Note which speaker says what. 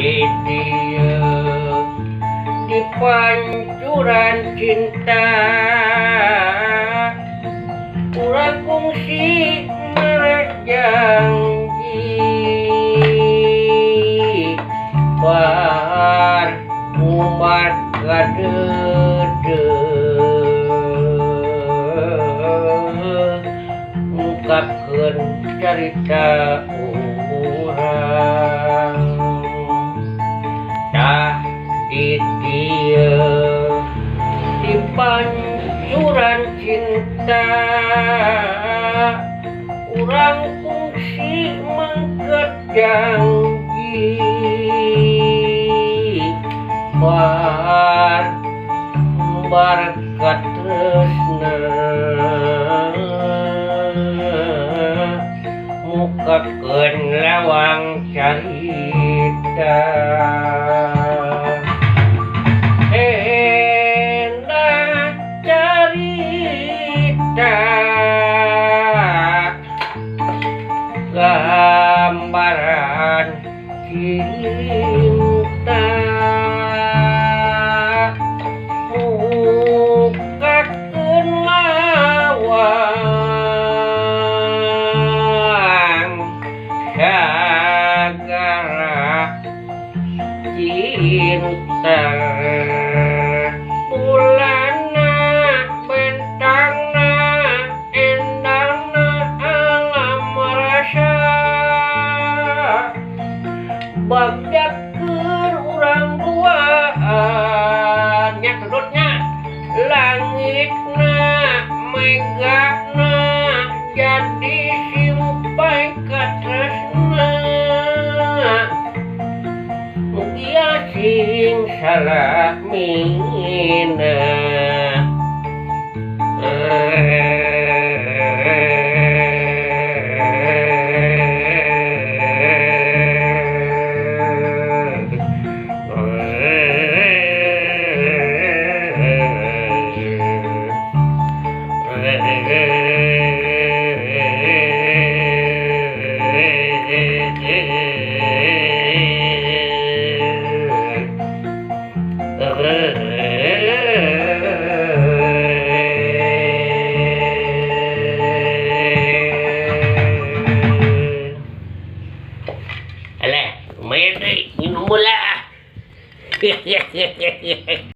Speaker 1: di dia di pancuran cinta urang kungsi janji bar umat kadede ngungkapkeun carita urang tah di dieu di pancuran cinta urang kungsi mangkat janji barkat tresna mukakeun lawang carita endah carita gambaran cinta mukakeun lawang sagara cinta bulana bentangna endangna alam rasa bagdat keur urang duaan nya kedutnya langitna megana jadi simpai ka tresna mugia sing salah mina